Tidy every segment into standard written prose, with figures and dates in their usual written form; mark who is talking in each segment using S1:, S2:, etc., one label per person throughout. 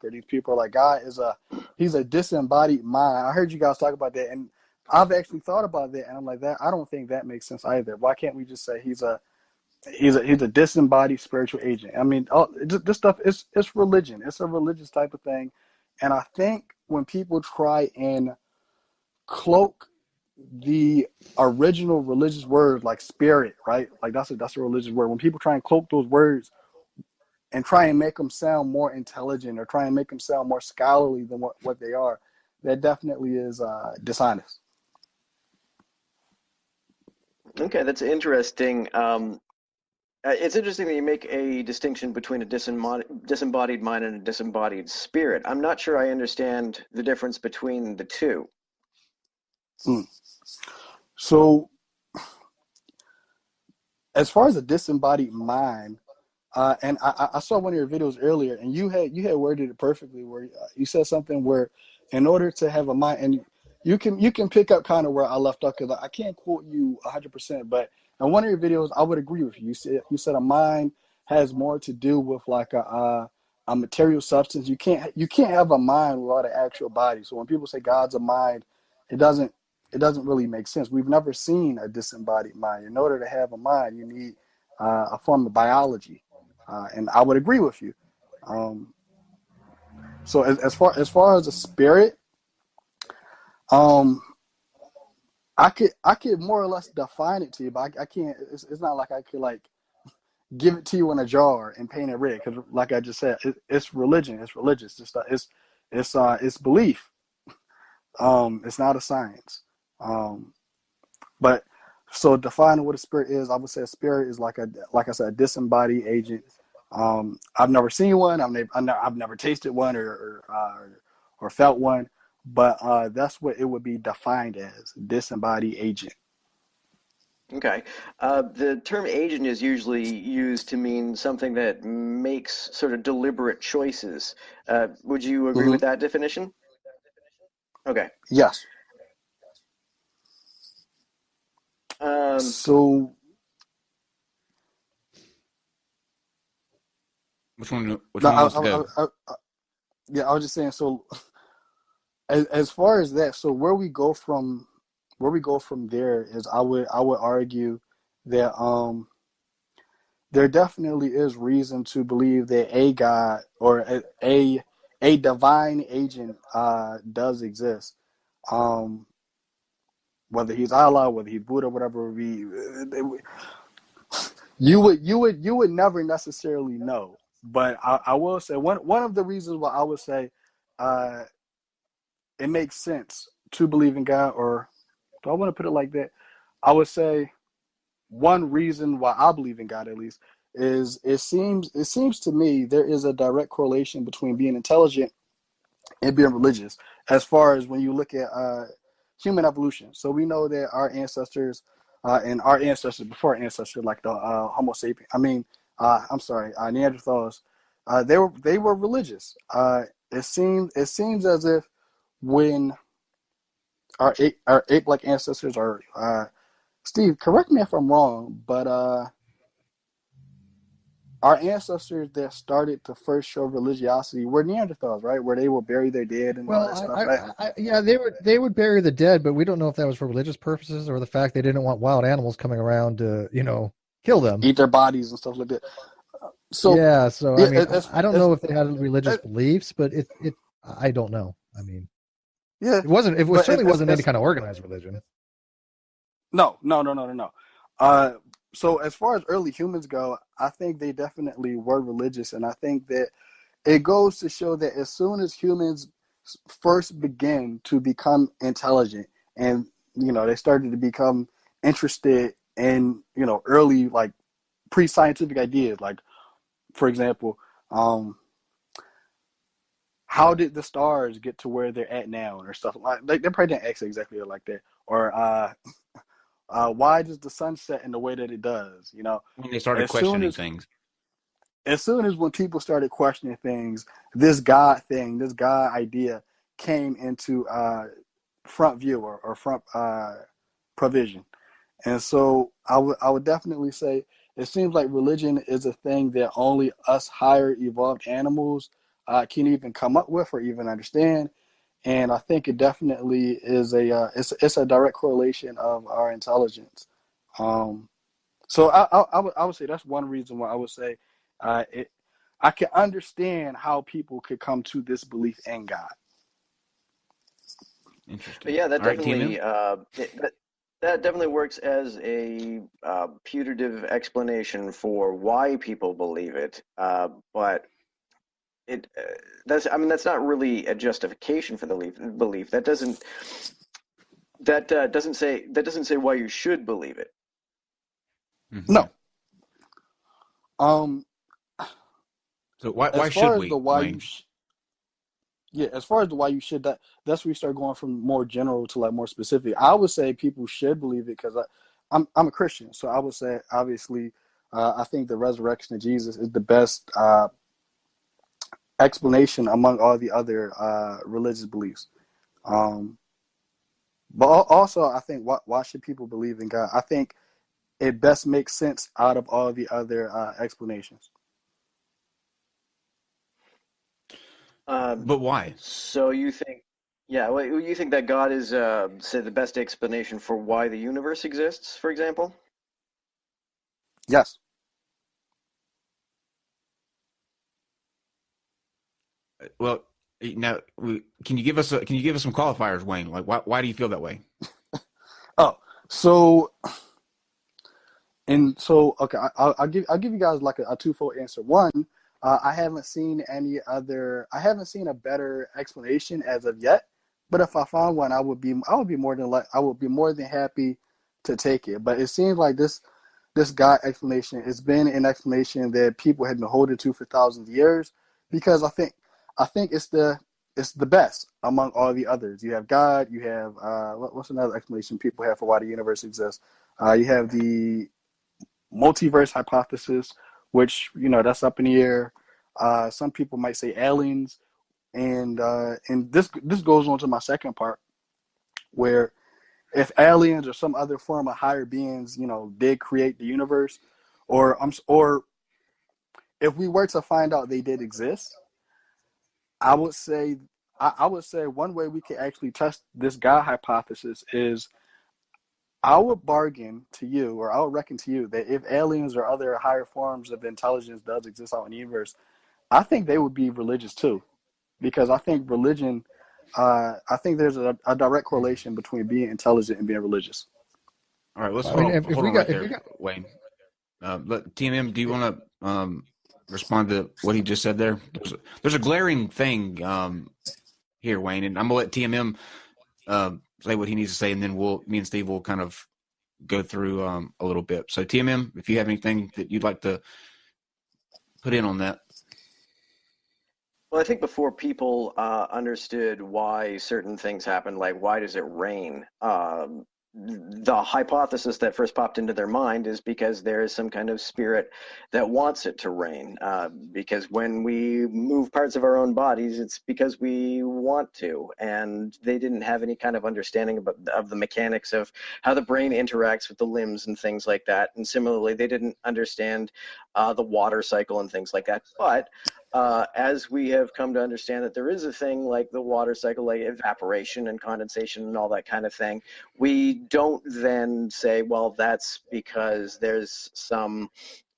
S1: These people are like, God is he's a disembodied mind. I heard you guys talk about that, and I've actually thought about that, and I'm like, that I don't think that makes sense either. Why can't we just say he's a disembodied spiritual agent? I mean, this stuff is it's religion. It's a religious type of thing, and I think when people try and cloak the original religious word like spirit, right? Like that's a religious word. When people try and cloak those words and try and make them sound more intelligent or try and make them sound more scholarly than what they are, that definitely is dishonest.
S2: Okay, that's interesting. It's interesting that you make a distinction between a disembodied mind and a disembodied spirit. I'm not sure I understand the difference between the two.
S1: So, as far as a disembodied mind, and I saw one of your videos earlier, and you had worded it perfectly, where you said something where, in order to have a mind, and you can pick up kind of where I left off, because I can't quote you 100%, but in one of your videos, I would agree with you. You said a mind has more to do with like a material substance. You can't have a mind without an actual body. So when people say God's a mind, it doesn't really make sense. We've never seen a disembodied mind. In order to have a mind, you need a form of biology, and I would agree with you. So as far as a spirit, I could more or less define it to you, but I can't. It's not like I could like give it to you in a jar and paint it red, because like I just said, it's religion. It's religious. It's belief. It's not a science. But so defining what a spirit is, I would say a spirit is like I said, a disembodied agent. I've never seen one. I've never tasted one or felt one, but that's what it would be defined as, disembodied agent.
S2: Okay. The term agent is usually used to mean something that makes sort of deliberate choices. Would you agree
S1: Mm-hmm.
S2: with that definition? Okay.
S1: Yes. So
S3: Which one
S1: no,
S3: wants to go?
S1: yeah, I was just saying. So as far as that, so where we go from there is, I would argue that there definitely is reason to believe that a God or a divine agent does exist. Whether he's Allah, whether he's Buddha, whatever you would never necessarily know. But I will say one of the reasons why I would say it makes sense to believe in God, or do I want to put it like that? I would say one reason why I believe in God, at least, is it seems to me there is a direct correlation between being intelligent and being religious, as far as when you look at human evolution. So we know that our ancestors and our ancestors before our ancestors, like the Homo sapiens, I'm sorry, Neanderthals, they were religious. It seems as if when our ape-like ancestors are, Steve, correct me if I'm wrong, but our ancestors that started to first show religiosity were Neanderthals, right? Where they would bury their dead and all that
S4: Well,
S1: stuff, right?
S4: yeah, they would bury the dead, but we don't know if that was for religious purposes or the fact they didn't want wild animals coming around to, kill them.
S1: Eat their bodies and stuff like that. So,
S4: Yeah, so I
S1: yeah,
S4: mean, I don't know if they had religious beliefs, but I don't know. I mean,
S1: yeah,
S4: it
S1: but
S4: certainly wasn't any kind of organized religion.
S1: no. So as far as early humans go, I think they definitely were religious, and I think that it goes to show that as soon as humans first begin to become intelligent, and they started to become interested in early, like, pre-scientific ideas, like, for example, how did the stars get to where they're at now, or stuff like they probably didn't ask exactly like that, or why does the sun set in the way that it does?
S3: When they started
S1: As soon
S3: questioning
S1: as
S3: things.
S1: when people started questioning things, this God thing, this God idea came into front view, or front provision. And so I would definitely say it seems like religion is a thing that only us higher evolved animals can even come up with or even understand. And I think it definitely is it's a direct correlation of our intelligence. So I would say that's one reason why I would say it. I can understand how people could come to this belief in God.
S3: Interesting.
S2: But yeah, that
S3: All right,
S2: definitely
S3: TMM.
S2: that definitely works as a putative explanation for why people believe it. But it that's not really a justification for the belief. That doesn't say why you should believe it.
S3: Mhm.
S1: No. Um.
S3: So why
S1: As
S3: should
S1: far as the
S3: we,
S1: why you
S3: Wayne?
S1: Yeah, as far as the why you should, that's where you start going from more general to like more specific. I would say people should believe it because I'm a Christian, so I would say obviously I think the resurrection of Jesus is the best explanation among all the other religious beliefs. Um, but also I think why should people believe in God? I think it best makes sense out of all the other explanations.
S2: Um,
S3: But why?
S2: so you think, yeah, well, you think that God is, say, the best explanation for why the universe exists, for example?
S1: Yes.
S3: Well, now can you give us some qualifiers, Wayne? Like why do you feel that way?
S1: Oh, so okay, I'll give you guys like a twofold answer. One, I haven't seen I haven't seen a better explanation as of yet. But if I found one, I would be I would be more than happy to take it. But it seems like this God explanation has been an explanation that people have been holding to for thousands of years because I think it's the best among all the others. You have God, you have what's another explanation people have for why the universe exists? You have the multiverse hypothesis, which that's up in the air. Some people might say aliens, and this goes on to my second part, where if aliens or some other form of higher beings, did create the universe, or if we were to find out they did exist, I would say I would say one way we could actually test this God hypothesis is I would bargain to you, or I would reckon to you, that if aliens or other higher forms of intelligence does exist out in the universe, I think they would be religious too, because I think I think there's a direct correlation between being intelligent and being religious.
S3: All right, let's
S4: I mean, if
S3: hold
S4: we
S3: on right
S4: got if we
S3: there,
S4: got
S3: Wayne. TMM, do you want to respond to what he just said there? There's a glaring thing here, Wayne, and I'm gonna let TMM say what he needs to say, and then me and Steve will kind of go through a little bit. So TMM, if you have anything that you'd like to put in on that.
S2: Well, I think before people understood why certain things happen, like why does it rain, the hypothesis that first popped into their mind is because there is some kind of spirit that wants it to rain. Because when we move parts of our own bodies, it's because we want to. And they didn't have any kind of understanding of the mechanics of how the brain interacts with the limbs and things like that. And similarly, they didn't understand the water cycle and things like that. But as we have come to understand that there is a thing like the water cycle, like evaporation and condensation and all that kind of thing, we don't then say, well, that's because there's some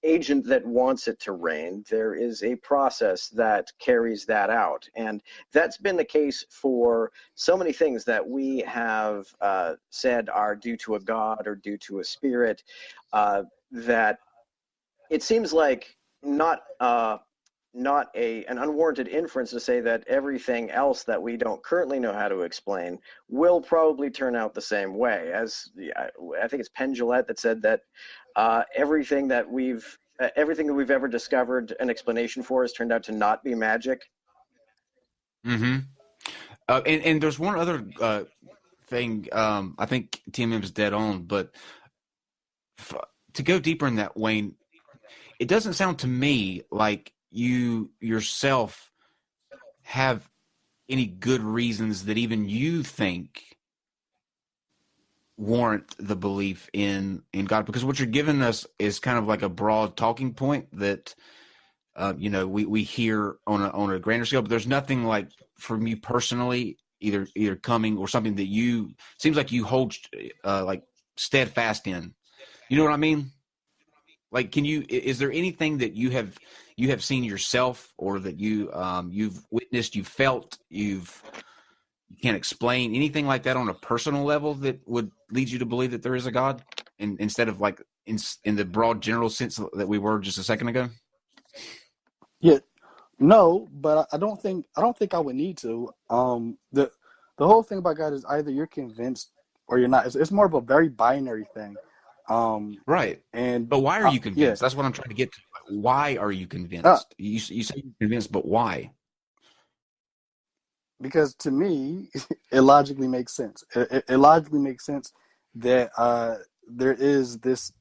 S2: agent that wants it to rain. There is a process that carries that out. And that's been the case for so many things that we have said are due to a god or due to a spirit, that it seems like not an unwarranted inference to say that everything else that we don't currently know how to explain will probably turn out the same way. As I think it's Penn that said that everything that we've ever discovered an explanation for has turned out to not be magic.
S3: Mm-hmm. And there's one other thing. I think TMM is dead on, but to go deeper in that, Wayne, it doesn't sound to me like you yourself have any good reasons that even you think warrant the belief in God, because what you're giving us is kind of like a broad talking point that we hear on a grander scale, but there's nothing like from you personally, either coming or something that you seems like you hold like steadfast in. You know what I mean? Like, is there anything that you have seen yourself, or that you've witnessed, you felt, you can't explain, anything like that on a personal level that would lead you to believe that there is a God, instead of like in the broad general sense that we were just a second ago?
S1: Yeah, no, but I don't think I would need to. The whole thing about God is either you're convinced or you're not. It's more of a very binary thing.
S3: Right.
S1: And
S3: But why are you
S1: yeah,
S3: convinced? That's what I'm trying to get to. Why are you
S1: uh,
S3: convinced? You say you're convinced, but why?
S1: because to me, it logically makes sense. It logically makes sense that there is this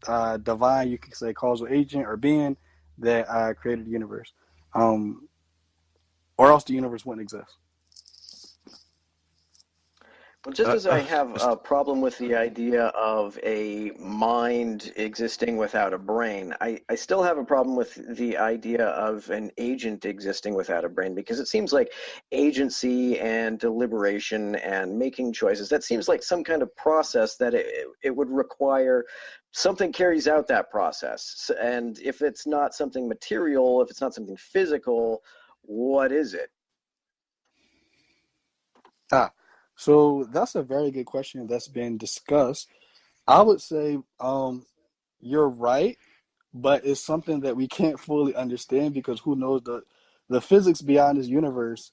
S1: divine, you could say, causal agent or being that created the universe, or else the universe wouldn't exist.
S2: Well, just as I have a problem with the idea of a mind existing without a brain, I still have a problem with the idea of an agent existing without a brain, because it seems like agency and deliberation and making choices, that seems like some kind of process that it would require something carries out that process. And if it's not something material, if it's not something physical, what is it?
S1: So that's a very good question that's been discussed. I would say you're right, but it's something that we can't fully understand, because who knows the physics beyond this universe.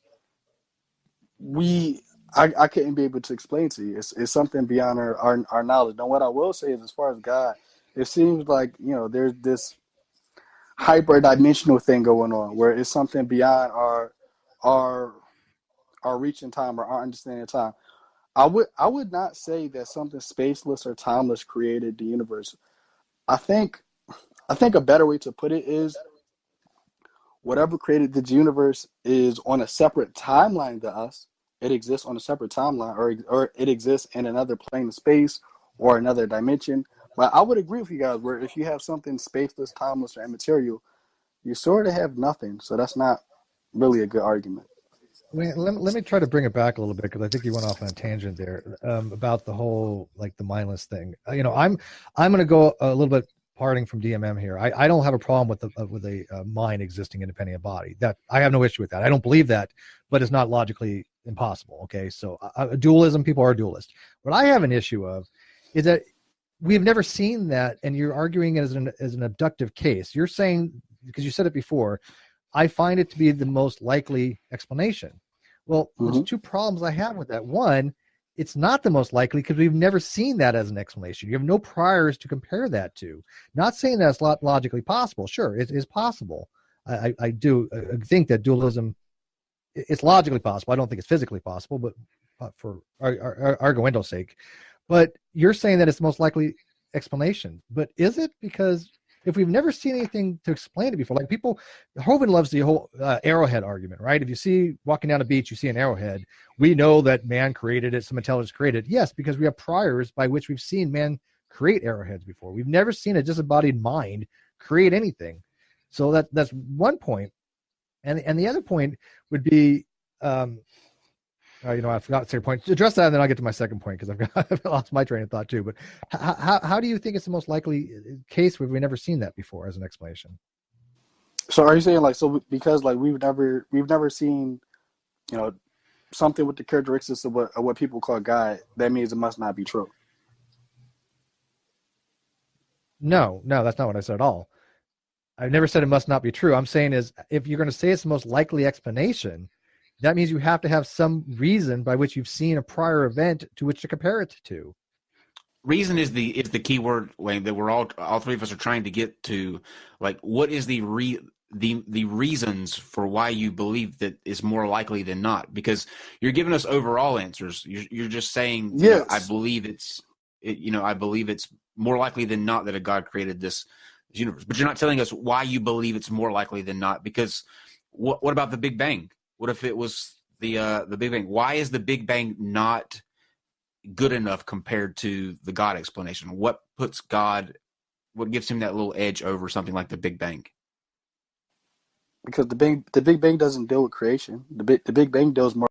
S1: I couldn't be able to explain to you. It's something beyond our knowledge. Now, what I will say is, as far as God, it seems like there's this hyper-dimensional thing going on, where it's something beyond our our reach in time, or our understanding of time. I would not say that something spaceless or timeless created the universe. I think a better way to put it is, whatever created the universe is on a separate timeline to us. It exists on a separate timeline, or it exists in another plane of space or another dimension. But I would agree with you guys, where if you have something spaceless, timeless, or immaterial, you sort of have nothing. So that's not really a good argument.
S4: Wait, let me try to bring it back a little bit, because I think you went off on a tangent there, about the whole, like, the mindless thing. I'm going to go a little bit parting from DMM here. I don't have a problem with a mind existing independent of body. That I have no issue with that. I don't believe that, but it's not logically impossible. Okay, so dualism, people are dualist. What I have an issue of is that we've never seen that, and you're arguing it as an abductive case. You're saying, because you said it before, I find it to be the most likely explanation. Well, there's two problems I have with that. One, it's not the most likely, because we've never seen that as an explanation. You have no priors to compare that to. Not saying that's logically possible. Sure, it is possible. I do think that dualism, it's logically possible. I don't think it's physically possible, but for arguendo's sake. But you're saying that it's the most likely explanation. But is it? Because if we've never seen anything to explain it before, like Hovind loves the whole arrowhead argument, right? If you see walking down a beach, you see an arrowhead. We know that man created it, some intelligence created it. Yes, because we have priors by which we've seen man create arrowheads before. We've never seen a disembodied mind create anything. So that's one point. And the other point would be, I forgot to say your point. Address that, and then I'll get to my second point, because I've lost my train of thought too. But how do you think it's the most likely case where we've never seen that before as an explanation?
S1: So are you saying, like, so because, like, we've never seen something with the characteristics of what people call God, that means it must not be true?
S4: No, that's not what I said at all. I've never said it must not be true. I'm saying is, if you're going to say it's the most likely explanation, that means you have to have some reason by which you've seen a prior event to which to compare it to.
S3: Reason is the key word, Wayne, that we're all three of us are trying to get to. Like, what is the reasons for why you believe that is more likely than not? Because you're giving us overall answers. You're just saying,
S1: Yes.
S3: I believe it's more likely than not that a God created this universe. But you're not telling us why you believe it's more likely than not. Because what about the Big Bang? What if it was the Big Bang? Why is the Big Bang not good enough compared to the God explanation? What gives him that little edge over something like the Big Bang?
S1: because the Big Bang doesn't deal with creation. The Big Bang deals more